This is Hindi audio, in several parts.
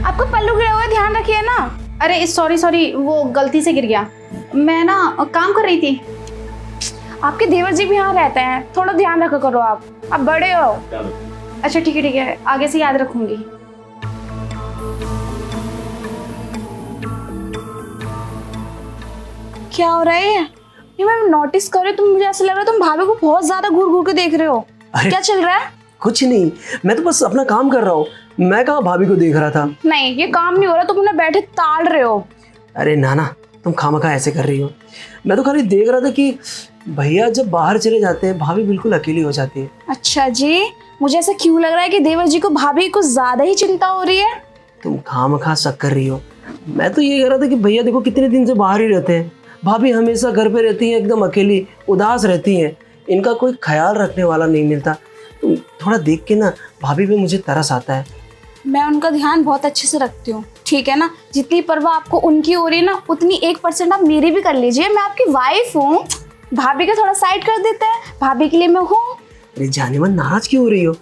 आपको पल्लू गिरा हुआ है, ध्यान रखिए ना। अरे सॉरी वो गलती से गिर गया। मैं ना काम कर रही थी। आपके देवर जी भी यहाँ रहते हैं, थोड़ा ध्यान रखा करो। आप बड़े हो। अच्छा ठीक है, आगे से याद रखूंगी। क्या हो रहा है ये मैं नोटिस कर रही हूँ। तुम, मुझे ऐसा लग रहा है तुम भाभी को बहुत ज्यादा घूर घूर के देख रहे हो। क्या चल रहा है? कुछ नहीं, मैं तो बस अपना काम कर रहा हूँ। मैं कहाँ भाभी को देख रहा था। नहीं, ये काम नहीं हो रहा, तुम उन्हें बैठे ताड़ रहे हो। अरे नाना, तुम खामखा ऐसे कर रही हो। मैं तो खाली देख रहा था कि भैया जब बाहर चले जाते हैं भाभी बिल्कुल अकेली हो जाती है। अच्छा जी, मुझे ऐसा क्यों लग रहा है कि देवर जी को भाभी को ज्यादा ही चिंता हो रही है। तुम खामखा शक कर रही हो। मैं तो ये कह रहा था कि भैया देखो कितने दिन से बाहर ही रहते हैं, भाभी हमेशा घर पे रहती हैं, एकदम अकेली उदास रहती हैं, इनका कोई ख्याल रखने वाला नहीं मिलता। तुम थोड़ा देख के ना, भाभी पे मुझे तरस आता है। मैं उनका ध्यान बहुत अच्छे से रखती हूँ, ठीक है ना। जितनी परवाह आपको उनकी हो रही है ना, उतनी 1% आप मेरी भी कर लीजिए। मैं आपकी वाइफ हूँ। भाभी का थोड़ा साइड कर देते हैं, भाभी के लिए मैं हूँ। अरे जाने मन, नाराज क्यों हो रही हो?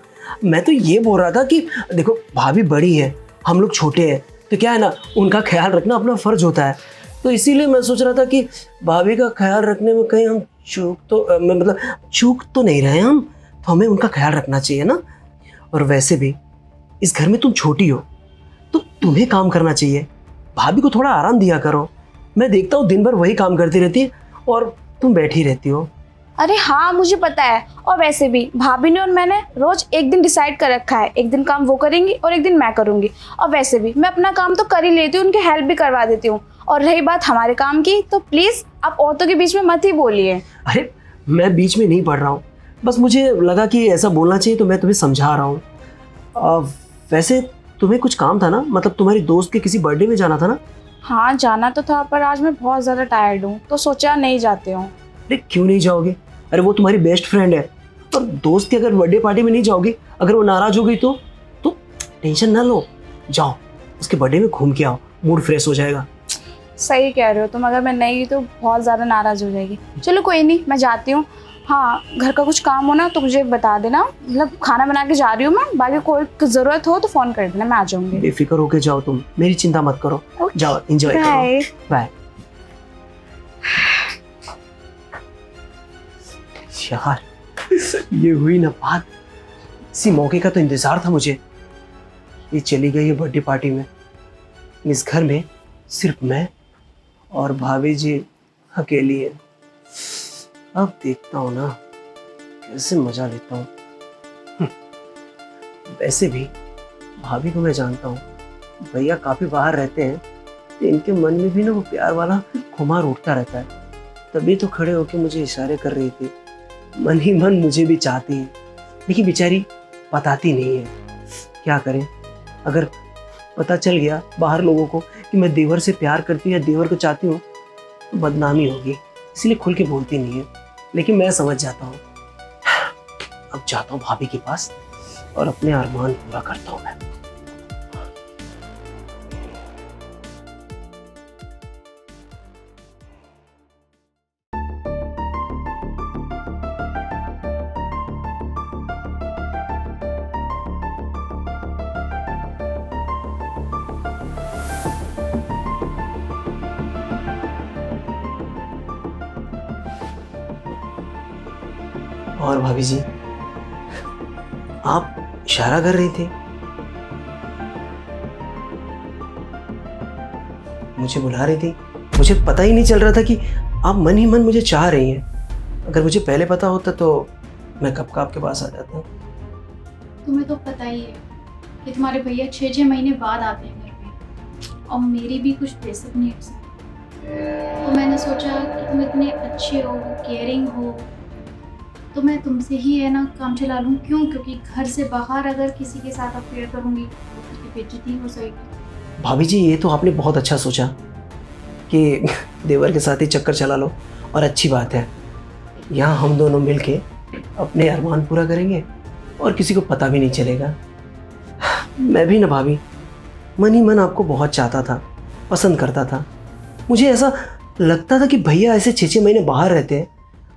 मैं तो ये बोल रहा था कि देखो भाभी बड़ी है, हम लोग छोटे हैं, तो क्या है ना, उनका ख्याल रखना अपना फर्ज होता है। तो इसीलिए मैं सोच रहा था कि भाभी का ख्याल रखने में कहीं हम चूक तो नहीं रहे हम, तो हमें उनका ख्याल रखना चाहिए ना। और वैसे भी इस घर में तुम छोटी हो, तो तुम्हें काम करना चाहिए, भाभी को थोड़ा आराम दिया करो। मैं देखता हूँ दिन भर वही काम करती रहती है और तुम बैठी रहती हो। अरे हाँ, मुझे पता है। और वैसे भी भाभी ने और मैंने रोज एक दिन डिसाइड कर रखा है, एक दिन काम वो करेंगी और एक दिन मैं करूंगी। और वैसे भी मैं अपना काम तो कर ही लेती हूँ, उनकी हेल्प भी करवा देती हूँ। और रही बात हमारे काम की, तो प्लीज आप औरतों के बीच में मत ही बोलिए। अरे मैं बीच में नहीं पढ़ रहा हूँ, बस मुझे लगा कि ऐसा बोलना चाहिए तो मैं तुम्हें समझा रहा हूँ। वैसे तुम्हें कुछ काम था ना, मतलब तुम्हारी दोस्त के किसी बर्थडे में जाना था ना? हाँ जाना तो था, पर आज मैं बहुत ज़्यादा टायर्ड हूँ, तो सोचा नहीं जाते हूँ। अरे क्यों नहीं जाओगे? अरे वो तुम्हारी बेस्ट फ्रेंड है, और दोस्त की अगर बर्थडे पार्टी में नहीं जाओगी, अगर वो नाराज हो गई तो टेंशन ना लो, जाओ उसके बर्थडे में घूम के आओ, मूड फ्रेश हो जाएगा। सही कह रहे हो तुम, अगर मैं नहीं गई तो बहुत ज़्यादा नाराज़ हो जाएगी। चलो कोई नहीं, मैं जाती हूँ। हाँ, घर का कुछ काम हो ना तो मुझे बता देना, मतलब खाना बना के जा रही हूँ मैं, बाकी कोई ज़रूरत हो तो फ़ोन कर देना, मैं आ जाऊँगी। बेफिक्र होके जाओ, तुम मेरी चिंता मत करो। जाओ एंजॉय करो। बाय। यार ये हुई ना बात, इसी मौके का तो इंतजार था मुझे। ये चली गई है बर्थडे पार्टी में, इस घर में सिर्फ मैं और भाभी जी अकेली है। अब देखता हूँ ना कैसे मजा लेता हूँ। वैसे भी भाभी को मैं जानता हूँ, भैया काफी बाहर रहते हैं, तो इनके मन में भी ना वो प्यार वाला खुमार उठता रहता है। तभी तो खड़े होके मुझे इशारे कर रही थी, मन ही मन मुझे भी चाहती है, लेकिन बेचारी बताती नहीं है। क्या करें, अगर पता चल गया बाहर लोगों को कि मैं देवर से प्यार करती हूँ या देवर को चाहती हूँ तो बदनामी होगी, इसलिए खुल के बोलती नहीं है। लेकिन मैं समझ जाता हूँ। अब जाता हूँ भाभी के पास और अपने अरमान पूरा करता हूँ मैं। और भाभी जी, आप इशारा कर रही थी, मुझे बुला रही थी। मुझे पता ही नहीं चल रहा था कि आप मन ही मन मुझे चाह रही हैं। अगर मुझे पहले पता होता तो मैं कब का आपके पास आ जाता। तुम्हें तो पता ही है कि तुम्हारे भैया 6-6 महीने बाद आते हैं घर पे, और मेरी भी कुछ बेसिक नीड्स हैं। तो मैंने सोचा कि तुम इतने अच्छे हो, केयरिंग हो, तो मैं तुमसे ही है ना काम चला लूँ। क्यों? क्योंकि घर से बाहर अगर किसी के साथ अफेयर करूँगी तो उसकी बेइज्जती हो जाएगी। भाभी जी ये तो आपने बहुत अच्छा सोचा कि देवर के साथ ही चक्कर चला लो, और अच्छी बात है, यहाँ हम दोनों मिलके अपने अरमान पूरा करेंगे और किसी को पता भी नहीं चलेगा। मैं भी ना भाभी मन ही मन आपको बहुत चाहता था, पसंद करता था। मुझे ऐसा लगता था कि भैया ऐसे 6-6 महीने बाहर रहते हैं,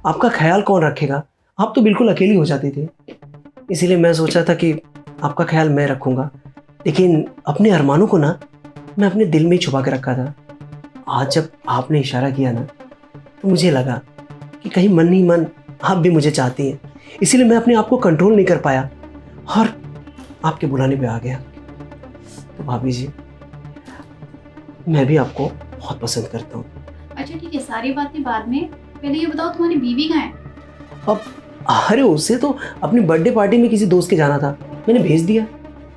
आपका ख्याल कौन रखेगा, आप तो बिल्कुल अकेली हो जाती थी। इसीलिए मैं सोचा था कि आपका ख्याल मैं रखूँगा, लेकिन अपने अरमानों को ना मैं अपने दिल में ही छुपा के रखा था। आज जब आपने इशारा किया ना तो मुझे लगा कि कहीं मन ही मन आप भी मुझे चाहती हैं, इसीलिए मैं अपने आप को कंट्रोल नहीं कर पाया और आपके बुलाने पे आ गया। तो भाभी जी, मैं भी आपको बहुत पसंद करता हूँ। अच्छा ठीक है, सारी बातें बाद में, पहले ये बताओ तुम्हारी बीवी कहाँ है? अब अरे उससे तो अपनी बर्थडे पार्टी में किसी दोस्त के जाना था, मैंने भेज दिया।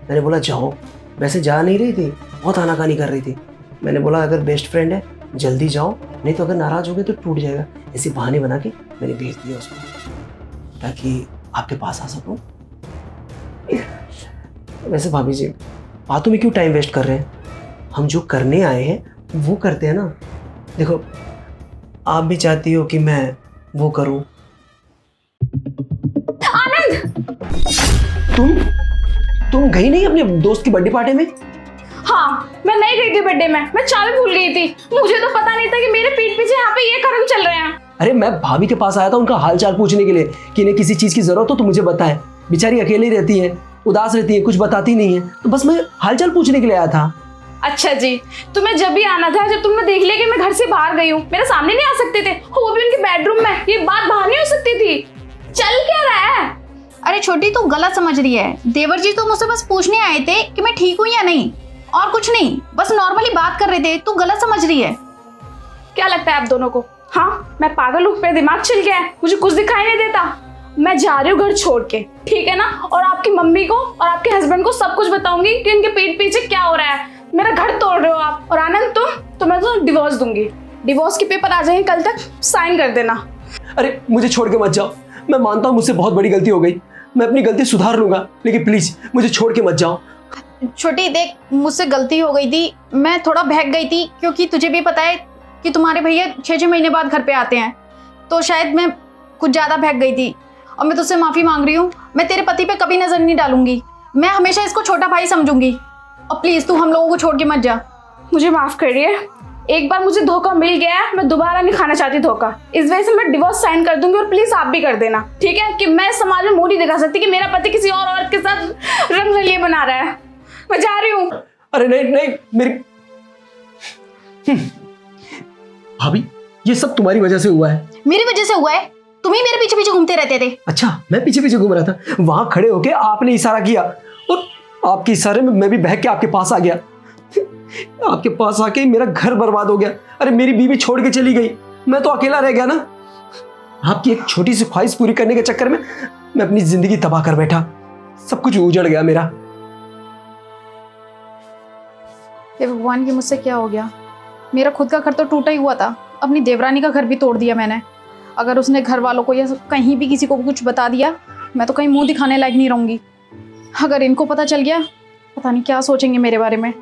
मैंने बोला जाओ, वैसे जा नहीं रही थी, बहुत आनाकानी कर रही थी। मैंने बोला अगर बेस्ट फ्रेंड है जल्दी जाओ, नहीं तो अगर नाराज़ हो गए तो टूट जाएगा। ऐसे बहाने बना के मैंने भेज दिया उसको ताकि आपके पास आ सकूं। वैसे भाभी जी, बातों में क्यों टाइम वेस्ट कर रहे हैं? हम जो करने आए हैं वो करते हैं ना। देखो, आप भी चाहती हो कि मैं वो करूं। तुम गई नहीं अपने दोस्त की बर्थडे पार्टी में? हाँ, मैं नहीं गई थी बर्थडे में, मैं चाबी भूल गई थी। मुझे तो पता नहीं था कि मेरे पीठ पीछे यहाँ पे ये कर्म चल रहे हैं। अरे मैं भाभी के पास आया था उनका हालचाल पूछने के लिए कि इन्हें किसी चीज की जरूरत हो तो मुझे बताएं। बेचारी अकेली रहती है, उदास रहती है, कुछ बताती नहीं है, तो बस मैं हालचाल पूछने के लिए आया था। अच्छा जी, तुम्हें जब भी आना था, जब तुमने देख लिया कि मैं घर से बाहर गई हूँ, मेरे सामने नहीं आ सकते थे, वो भी उनके बेडरूम में। ये बात बाहर नहीं हो सकती थी। चल क्या रहा है? अरे छोटी, तू गलत समझ रही है। देवर जी तो मुझसे बस पूछने आए थे कि मैं ठीक हूँ या नहीं, और कुछ नहीं, बस नॉर्मली बात कर रहे थे। तू गलत समझ रही है। क्या लगता है आप दोनों को? हाँ, मैं पागल हूँ? मेरा दिमाग चल गया है, मुझे कुछ दिखाई नहीं देता। मैं जा रही हूँ घर छोड़ के, ठीक है ना? और आपकी मम्मी को और आपके हस्बैंड को सब कुछ बताऊंगी कि इनके पीठ पीछे क्या हो रहा है। मेरा घर तोड़ रहे हो आप। और आनंद, तुम मैं तो डिवोर्स दूंगी। डिवोर्स के पेपर आ जाएंगे कल तक, साइन कर देना। अरे मुझे छोड़ के मत जाओ, मैं मानता हूँ मुझसे बहुत बड़ी गलती हो गई, मैं अपनी गलती सुधार लूंगा, लेकिन प्लीज मुझे छोड़ के मत जाओ। छोटी देख, मुझसे गलती हो गई थी, मैं थोड़ा बहक गई थी, क्योंकि तुझे भी पता है कि तुम्हारे भैया 6-6 महीने बाद घर पे आते हैं, तो शायद मैं कुछ ज़्यादा बहक गई थी। और मैं तुझसे माफ़ी मांग रही हूँ। मैं तेरे पति पे कभी नज़र नहीं डालूंगी, मैं हमेशा इसको छोटा भाई समझूंगी। और प्लीज़ तू हम लोगों को छोड़ के मत जा। मुझे माफ करिए, एक बार मुझे धोखा मिल गया है, मैं दोबारा नहीं खाना चाहती धोखा। इस वजह से मैं डिवोर्स साइन कर दूंगी, और प्लीज आप भी कर देना, ठीक है? कि मैं समाज में मुंह नहीं दिखा सकती कि मेरा पति किसी और औरत के साथ रंग रलिए बना रहा है। मैं जा रही हूँ। अरे नहीं नहीं, मेरी भाभी, ये सब तुम्हारी वजह से हुआ है। मेरी वजह से हुआ है? तुम ही मेरे पीछे पीछे घूमते रहते थे। अच्छा, मैं पीछे पीछे घूम रहा था, वहां खड़े होके आपने इशारा किया और आपके इशारे में मैं भी बहक के आपके पास आ गया। आपके पास आके मेरा घर बर्बाद हो गया। अरे मेरी बीवी छोड़ के चली गई, मैं तो अकेला रह गया ना। आपकी एक छोटी सी ख्वाहिश पूरी करने के चक्कर में मैं अपनी जिंदगी तबाह कर बैठा, सब कुछ उजड़ गया मेरा। हे भगवान, की मुझसे क्या हो गया? मेरा खुद का घर तो टूटा ही हुआ था, अपनी देवरानी का घर भी तोड़ दिया मैंने। अगर उसने घर वालों को या कहीं भी किसी को कुछ बता दिया, मैं तो कहीं मुंह दिखाने लायक नहीं रहूंगी। अगर इनको पता चल गया, पता नहीं क्या सोचेंगे मेरे बारे में।